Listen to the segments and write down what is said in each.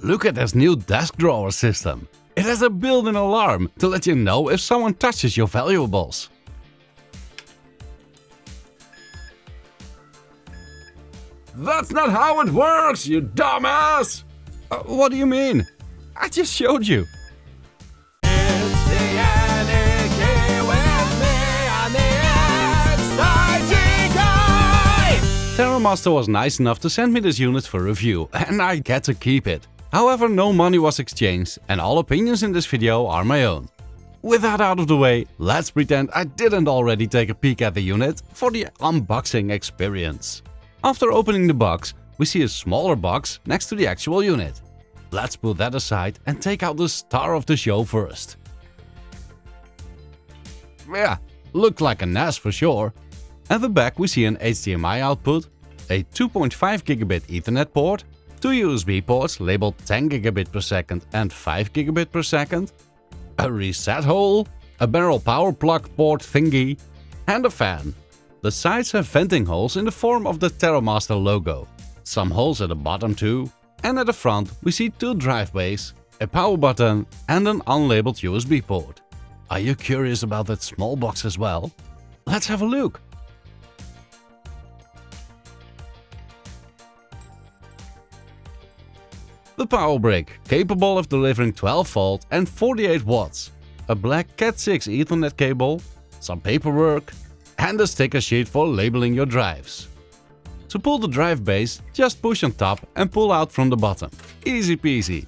Look at this new desk drawer system. It has a built-in alarm to let you know if someone touches your valuables. That's not how it works, you dumbass! What do you mean? I just showed you. It's the anarchy with me on the exciting guy! TerraMaster was nice enough to send me this unit for review, and I get to keep it. However, no money was exchanged, and all opinions in this video are my own. With that out of the way, let's pretend I didn't already take a peek at the unit for the unboxing experience. After opening the box, we see a smaller box next to the actual unit. Let's put that aside and take out the star of the show first. Yeah, looked like a NAS for sure. At the back we see an HDMI output, a 2.5 gigabit Ethernet port, two USB ports labeled 10 gigabit per second and 5 gigabit per second, a reset hole, a barrel power plug port thingy, and a fan. The sides have venting holes in the form of the TerraMaster logo. Some holes at the bottom too, and at the front we see two drive bays, a power button and an unlabeled USB port. Are you curious about that small box as well? Let's have a look! The power brick, capable of delivering 12 volt and 48 watts, a black Cat6 Ethernet cable, some paperwork, and a sticker sheet for labeling your drives. To pull the drive base, just push on top and pull out from the bottom. Easy peasy.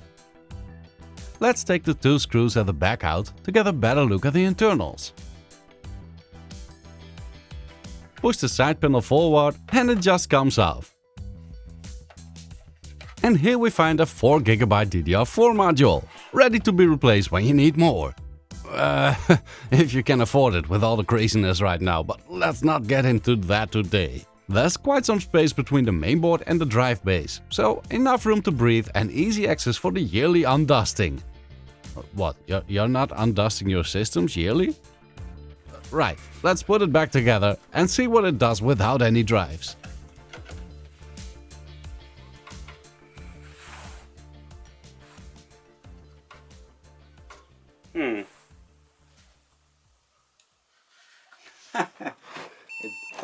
Let's take the two screws at the back out to get a better look at the internals. Push the side panel forward and it just comes off. And here we find a 4GB DDR4 module, ready to be replaced when you need more. If you can afford it with all the craziness right now, but let's not get into that today. There's quite some space between the mainboard and the drive base, so enough room to breathe and easy access for the yearly undusting. What, you're not undusting your systems yearly? Right, let's put it back together and see what it does without any drives.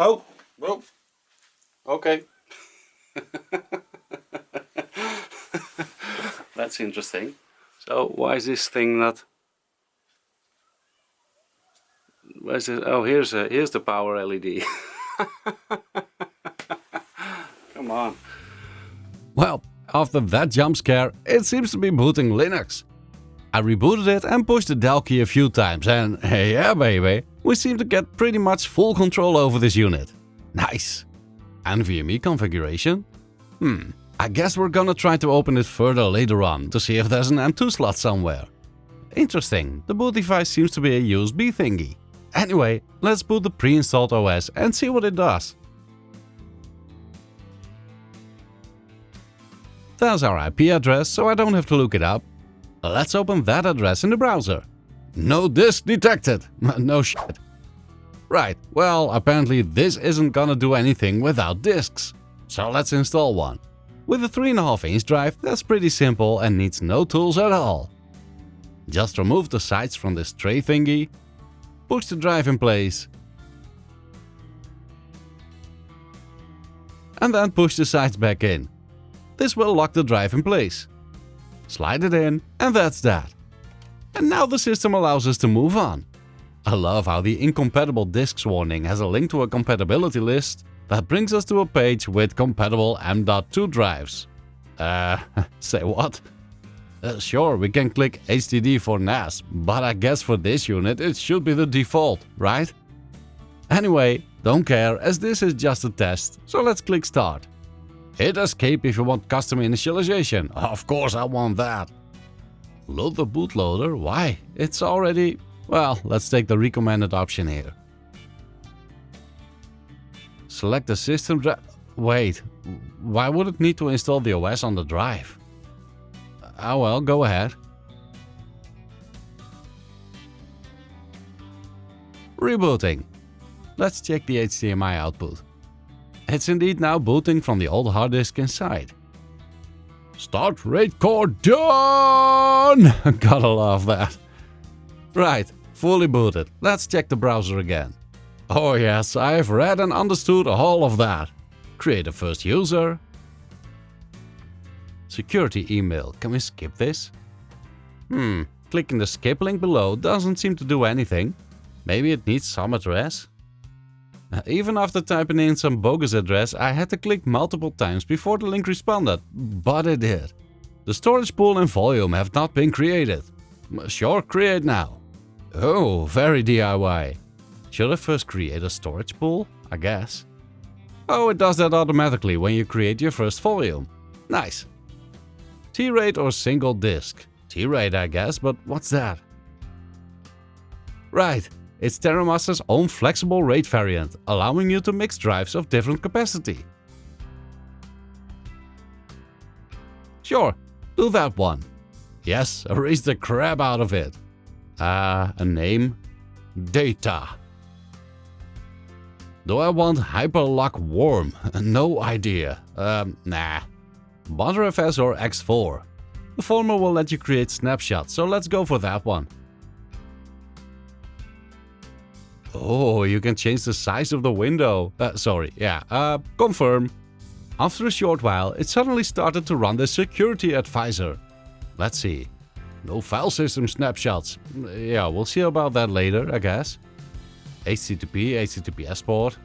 Oh, well, okay. That's interesting. So why is this thing not? Where's it? Oh, here's the power LED. Come on. Well, after that jump scare, it seems to be booting Linux. I rebooted it and pushed the Del key a few times and yeah baby, we seem to get pretty much full control over this unit. Nice. NVMe configuration? I guess we're gonna try to open it further later on to see if there's an M2 slot somewhere. Interesting, the boot device seems to be a USB thingy. Anyway, let's boot the pre-installed OS and see what it does. There's our IP address, so I don't have to look it up. Let's open that address in the browser. No disk detected. No shit. Right, well, apparently this isn't gonna do anything without disks. So let's install one. With a 3.5-inch drive, that's pretty simple and needs no tools at all. Just remove the sides from this tray thingy, push the drive in place, and then push the sides back in. This will lock the drive in place. Slide it in, and that's that. And now the system allows us to move on. I love how the incompatible disks warning has a link to a compatibility list that brings us to a page with compatible M.2 drives. Say what? Sure, we can click HDD for NAS, but I guess for this unit it should be the default, right? Anyway, don't care as this is just a test, so let's click start. Hit escape if you want custom initialization. Of course I want that. Load the bootloader? Why? It's already... Well, let's take the recommended option here. Select the system drive... Wait, why would it need to install the OS on the drive? Oh well, go ahead. Rebooting. Let's check the HDMI output. It's indeed now booting from the old hard disk inside. Start RAID core done! Gotta love that. Right, fully booted. Let's check the browser again. Oh yes, I've read and understood all of that. Create a first user. Security email. Can we skip this? Clicking the skip link below doesn't seem to do anything. Maybe it needs some address? Even after typing in some bogus address, I had to click multiple times before the link responded, but it did. The storage pool and volume have not been created. Sure, create now. Oh, very DIY. Should I first create a storage pool? I guess. Oh, it does that automatically when you create your first volume. Nice. T-RAID or single disk? T-RAID, I guess, but what's that? Right. It's TerraMaster's own flexible RAID variant, allowing you to mix drives of different capacity. Sure, do that one. Yes, erase the crap out of it. A name? Data. Do I want Hyperlock Worm? No idea. Nah. ButterFS or X4? The former will let you create snapshots, so let's go for that one. Oh, you can change the size of the window. Confirm. After a short while, it suddenly started to run the security advisor. Let's see. No file system snapshots. Yeah, we'll see about that later, I guess. HTTP, HTTPS port.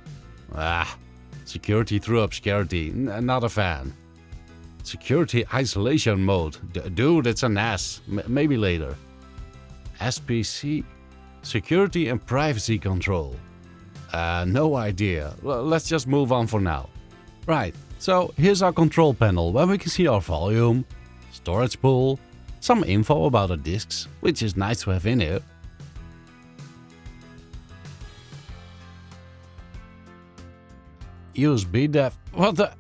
Security through obscurity. Not a fan. Security isolation mode. Dude, it's a NAS. Maybe later. SPC. Security and privacy control. No idea. Let's just move on for now. Right, so here's our control panel where we can see our volume, storage pool, some info about the disks, which is nice to have in here. USB dev. What the?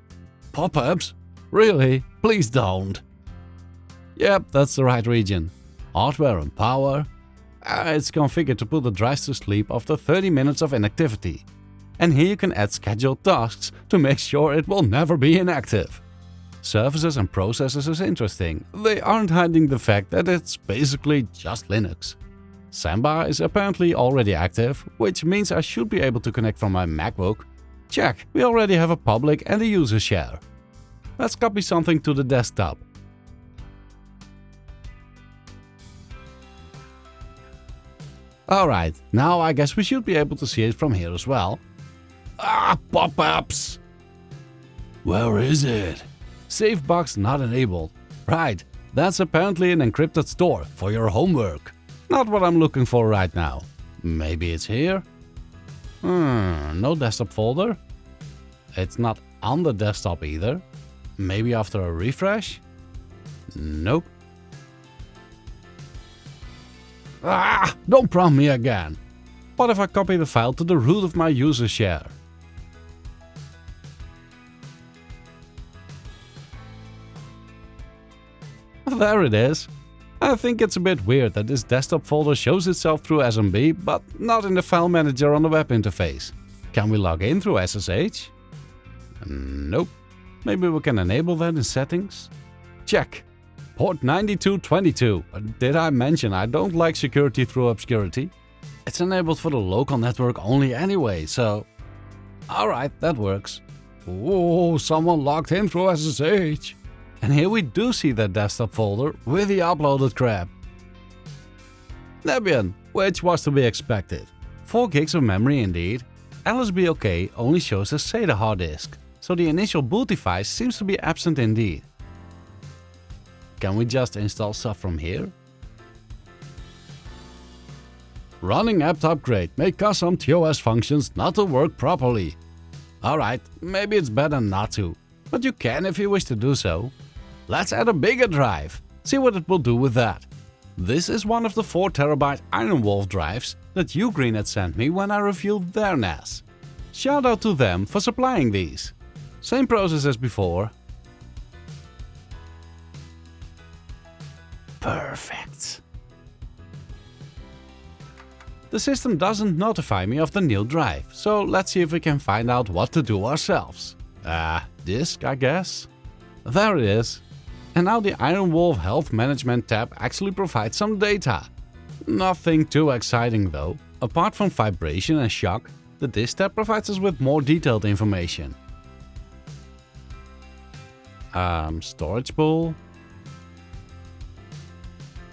Pop-ups? Really? Please don't. Yep, that's the right region. Hardware and power. It's configured to put the drives to sleep after 30 minutes of inactivity. And here you can add scheduled tasks to make sure it will never be inactive. Services and processes is interesting. They aren't hiding the fact that it's basically just Linux. Samba is apparently already active, which means I should be able to connect from my MacBook. Check, we already have a public and a user share. Let's copy something to the desktop. Alright, now I guess we should be able to see it from here as well. Pop-ups! Where is it? Save box not enabled. Right, that's apparently an encrypted store for your homework. Not what I'm looking for right now. Maybe it's here? No desktop folder. It's not on the desktop either. Maybe after a refresh? Nope. Don't prompt me again. What if I copy the file to the root of my user share? There it is. I think it's a bit weird that this desktop folder shows itself through SMB, but not in the file manager on the web interface. Can we log in through SSH? Nope. Maybe we can enable that in settings? Check. Port 9222. Did I mention I don't like security through obscurity? It's enabled for the local network only anyway, so... Alright, that works. Oh, someone logged in through SSH. And here we do see that desktop folder with the uploaded crap. Debian, which was to be expected. 4 gigs of memory indeed. LSBOK only shows a SATA hard disk, so the initial boot device seems to be absent indeed. Can we just install stuff from here? Running apt upgrade may cause some TOS functions not to work properly. Alright, maybe it's better not to, but you can if you wish to do so. Let's add a bigger drive, see what it will do with that. This is one of the 4TB Iron Wolf drives that Ugreen had sent me when I reviewed their NAS. Shout out to them for supplying these. Same process as before. Perfect. The system doesn't notify me of the new drive, so let's see if we can find out what to do ourselves. Disk, I guess. There it is. And now the Iron Wolf Health Management tab actually provides some data. Nothing too exciting though. Apart from vibration and shock, the disk tab provides us with more detailed information. Storage pool.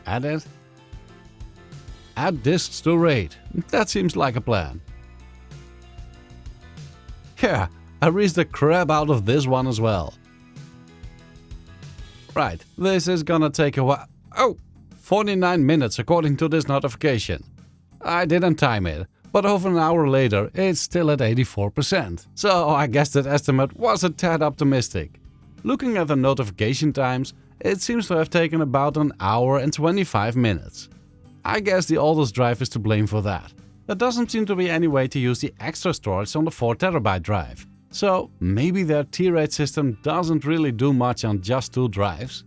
Edit. Add disks to RAID. That seems like a plan. Yeah, I reached the crap out of this one as well. Right, this is gonna take a while. Oh, 49 minutes according to this notification. I didn't time it, but over an hour later it's still at 84%. So I guess that estimate was a tad optimistic. Looking at the notification times, it seems to have taken about an hour and 25 minutes. I guess the oldest drive is to blame for that. There doesn't seem to be any way to use the extra storage on the 4TB drive. So maybe their T-RAID system doesn't really do much on just 2 drives.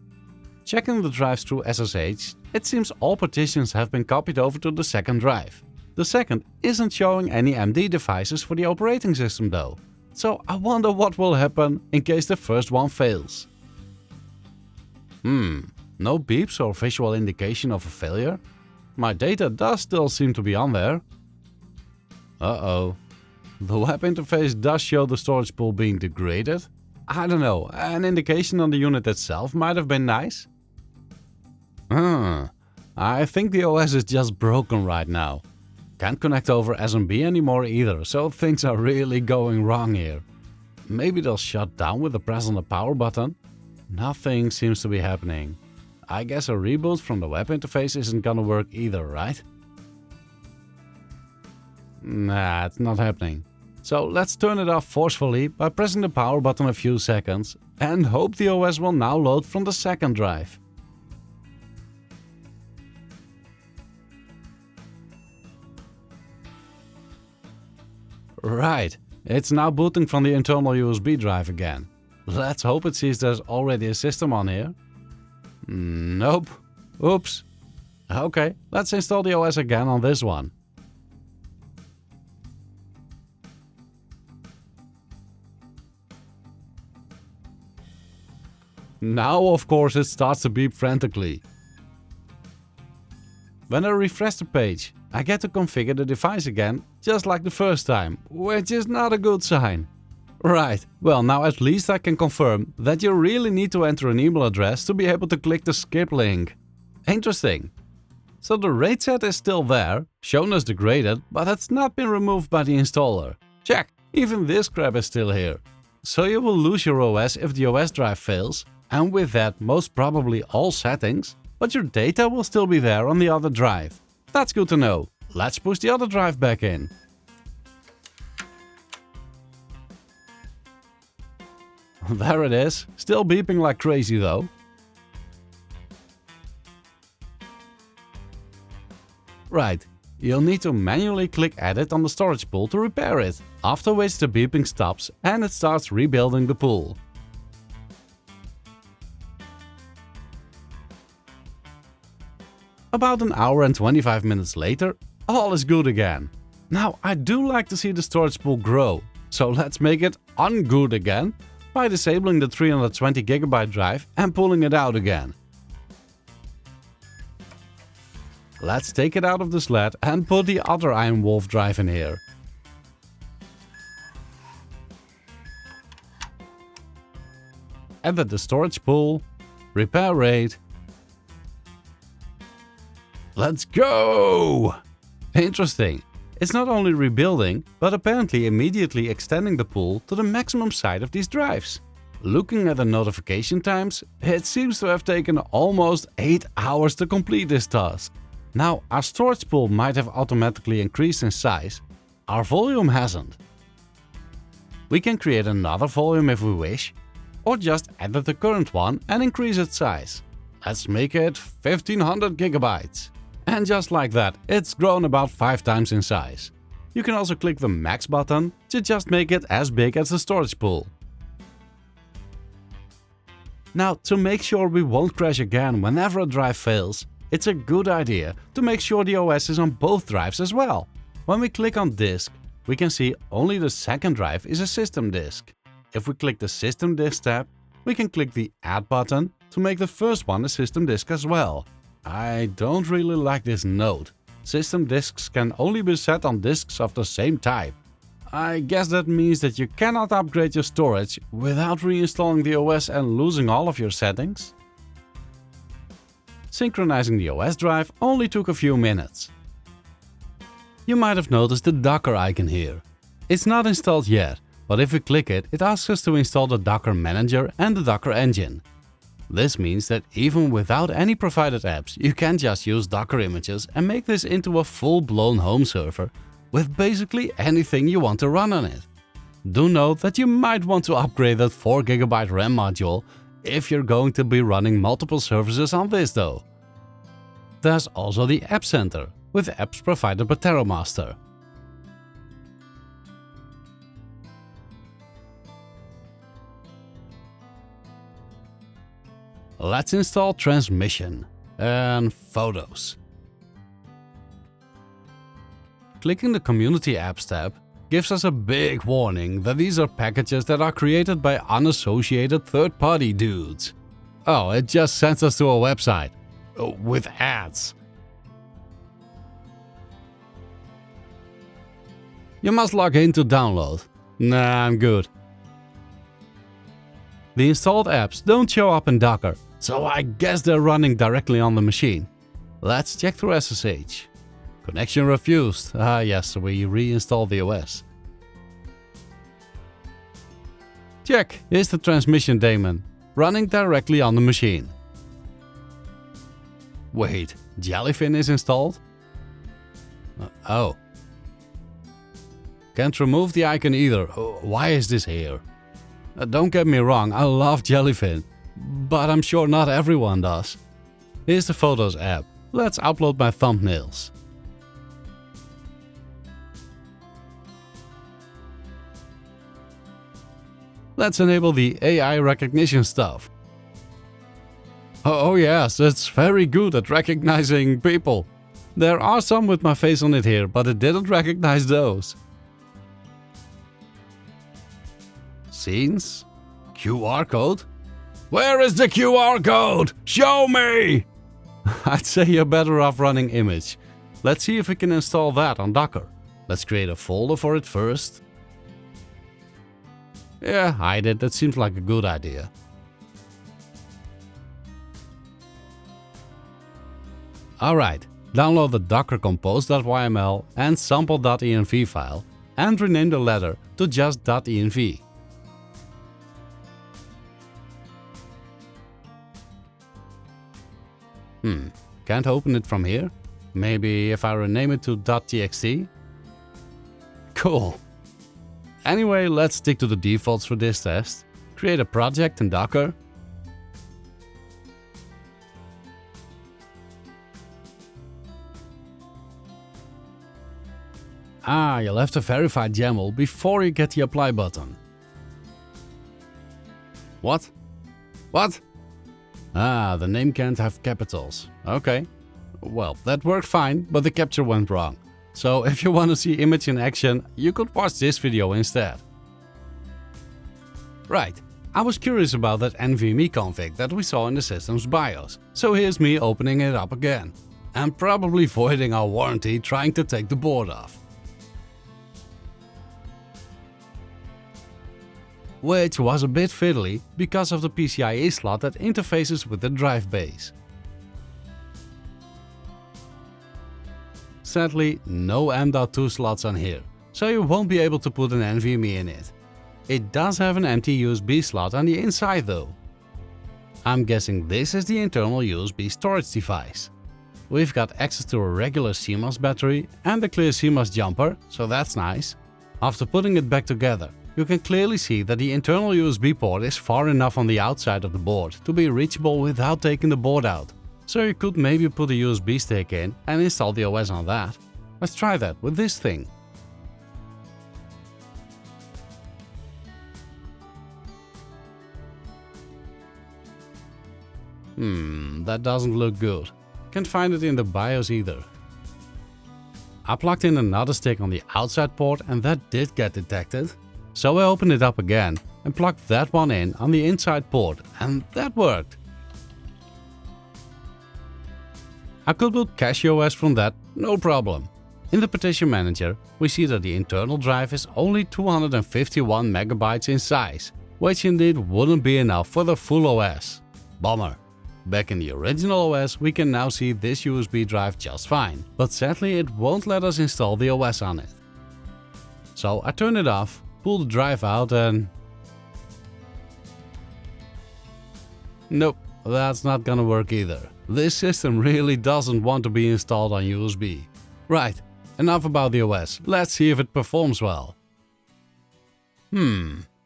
Checking the drives through SSH, it seems all partitions have been copied over to the second drive. The second isn't showing any MD devices for the operating system though. So I wonder what will happen in case the first one fails. No beeps or visual indication of a failure. My data does still seem to be on there. Uh-oh. The web interface does show the storage pool being degraded. I don't know, an indication on the unit itself might have been nice. I think the OS is just broken right now. Can't connect over SMB anymore either, so things are really going wrong here. Maybe they'll shut down with the press on the power button? Nothing seems to be happening. I guess a reboot from the web interface isn't gonna work either, right? Nah, it's not happening. So let's turn it off forcefully by pressing the power button a few seconds and hope the OS will now load from the second drive. Right, it's now booting from the internal USB drive again. Let's hope it sees there's already a system on here. Nope. Oops. Okay, let's install the OS again on this one. Now, of course, it starts to beep frantically. When I refresh the page, I get to configure the device again, just like the first time, which is not a good sign. Right, well now at least I can confirm that you really need to enter an email address to be able to click the skip link. Interesting. So the RAID set is still there, shown as degraded, but it's not been removed by the installer. Check, even this crap is still here. So you will lose your OS if the OS drive fails, and with that most probably all settings, but your data will still be there on the other drive. That's good to know. Let's push the other drive back in. There it is, still beeping like crazy though. Right, you'll need to manually click edit on the storage pool to repair it, after which the beeping stops and it starts rebuilding the pool. About an hour and 25 minutes later, all is good again. Now I do like to see the storage pool grow, so let's make it ungood again by disabling the 320GB drive and pulling it out again. Let's take it out of the sled and put the other Iron Wolf drive in here. Edit the storage pool, repair RAID. Let's go! Interesting. It's not only rebuilding, but apparently immediately extending the pool to the maximum side of these drives. Looking at the notification times, it seems to have taken almost 8 hours to complete this task. Now, our storage pool might have automatically increased in size. Our volume hasn't. We can create another volume if we wish, or just edit the current one and increase its size. Let's make it 1500 GB. And just like that, it's grown about 5 times in size. You can also click the max button to just make it as big as the storage pool. Now, to make sure we won't crash again whenever a drive fails, it's a good idea to make sure the OS is on both drives as well. When we click on disk, we can see only the second drive is a system disk. If we click the system disk tab, we can click the add button to make the first one a system disk as well. I don't really like this note. System disks can only be set on disks of the same type. I guess that means that you cannot upgrade your storage without reinstalling the OS and losing all of your settings. Synchronizing the OS drive only took a few minutes. You might have noticed the Docker icon here. It's not installed yet, but if we click it, it asks us to install the Docker Manager and the Docker engine. This means that even without any provided apps, you can just use Docker images and make this into a full-blown home server with basically anything you want to run on it. Do note that you might want to upgrade that 4GB RAM module if you're going to be running multiple services on this though. There's also the App Center, with apps provided by TerraMaster. Let's install Transmission and Photos. Clicking the Community Apps tab gives us a big warning that these are packages that are created by unassociated third-party dudes. Oh, it just sends us to a website with ads. You must log in to download. Nah, I'm good. The installed apps don't show up in Docker, so I guess they're running directly on the machine. Let's check through SSH. Connection refused. Ah yes, we reinstalled the OS. Check, here's the transmission daemon, running directly on the machine. Wait, Jellyfin is installed? Oh. Can't remove the icon either. Why is this here? Don't get me wrong, I love Jellyfin, but I'm sure not everyone does. Here's the Photos app. Let's upload my thumbnails. Let's enable the AI recognition stuff. Oh yes, it's very good at recognizing people. There are some with my face on it here, but it didn't recognize those. Scenes? QR code? Where is the QR code? Show me! I'd say you're better off running image. Let's see if we can install that on Docker. Let's create a folder for it first. Yeah, hide it. That seems like a good idea. Alright, download the docker compose.yml and sample.env file and rename the letter to just .env. Can't open it from here? Maybe if I rename it to .txt? Cool. Anyway, let's stick to the defaults for this test. Create a project in Docker. You'll have to verify YAML before you get the apply button. What? What? The name can't have capitals. Okay. Well, that worked fine, but the capture went wrong. So if you want to see image in action, you could watch this video instead. Right, I was curious about that NVMe config that we saw in the system's BIOS, so here's me opening it up again. And probably voiding our warranty trying to take the board off. Which was a bit fiddly because of the PCIe slot that interfaces with the drive base. Sadly, no M.2 slots on here, so you won't be able to put an NVMe in it. It does have an empty USB slot on the inside though. I'm guessing this is the internal USB storage device. We've got access to a regular CMOS battery and a clear CMOS jumper, so that's nice. After putting it back together, you can clearly see that the internal USB port is far enough on the outside of the board to be reachable without taking the board out. So you could maybe put a USB stick in and install the OS on that. Let's try that with this thing. That doesn't look good. Can't find it in the BIOS either. I plugged in another stick on the outside port and that did get detected. So I opened it up again and plugged that one in on the inside port and that worked. I could build Cache OS from that, no problem. In the partition manager, we see that the internal drive is only 251 MB in size, which indeed wouldn't be enough for the full OS. Bummer. Back in the original OS, we can now see this USB drive just fine, but sadly it won't let us install the OS on it. So I turn it off, pull the drive out and... Nope, that's not gonna work either. This system really doesn't want to be installed on USB. Right, enough about the OS, let's see if it performs well.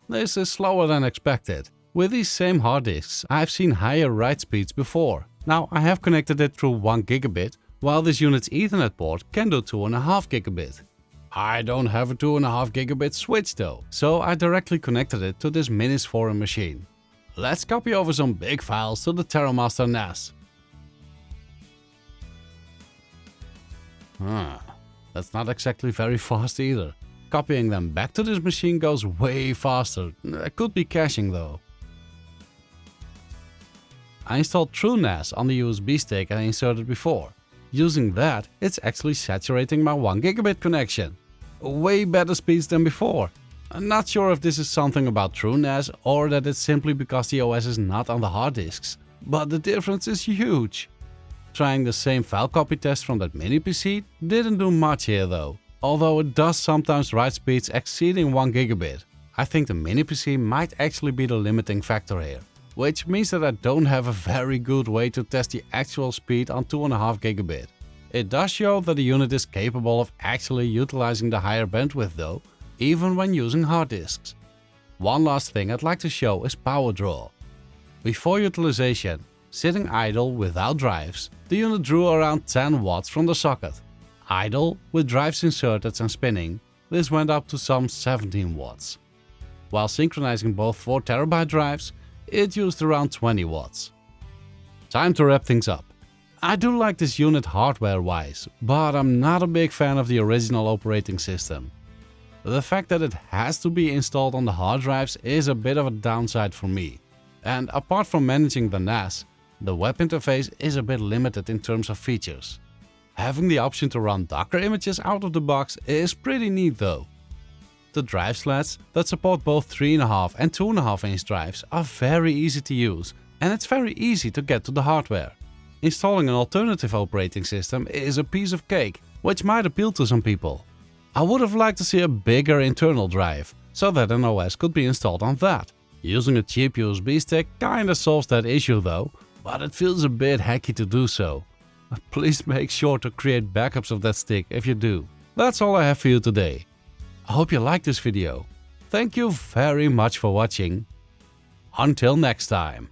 This is slower than expected. With these same hard disks, I've seen higher write speeds before. Now I have connected it through 1 gigabit, while this unit's Ethernet port can do 2.5 gigabit. I don't have a 2.5 gigabit switch though, so I directly connected it to this Minis foreign machine. Let's copy over some big files to the TerraMaster NAS. That's not exactly very fast either. Copying them back to this machine goes way faster. It could be caching though. I installed TrueNAS on the USB stick I inserted before. Using that, it's actually saturating my 1 gigabit connection. Way better speeds than before. I'm not sure if this is something about TrueNAS or that it's simply because the OS is not on the hard disks, but the difference is huge. Trying the same file copy test from that mini PC didn't do much here though, although it does sometimes write speeds exceeding 1 gigabit. I think the mini PC might actually be the limiting factor here, which means that I don't have a very good way to test the actual speed on 2.5 gigabit. It does show that the unit is capable of actually utilizing the higher bandwidth though, even when using hard disks. One last thing I'd like to show is power draw. Before utilization, sitting idle without drives, the unit drew around 10 watts from the socket. Idle, with drives inserted and spinning, this went up to some 17 watts. While synchronizing both 4 TB drives, it used around 20 watts. Time to wrap things up. I do like this unit hardware-wise, but I'm not a big fan of the original operating system. The fact that it has to be installed on the hard drives is a bit of a downside for me. And apart from managing the NAS, the web interface is a bit limited in terms of features. Having the option to run Docker images out of the box is pretty neat though. The drive slats that support both 3.5 and 2.5 inch drives are very easy to use, and it's very easy to get to the hardware. Installing an alternative operating system is a piece of cake, which might appeal to some people. I would have liked to see a bigger internal drive, so that an OS could be installed on that. Using a cheap USB stick kinda solves that issue though, but it feels a bit hacky to do so. Please make sure to create backups of that stick if you do. That's all I have for you today. I hope you liked this video. Thank you very much for watching. Until next time.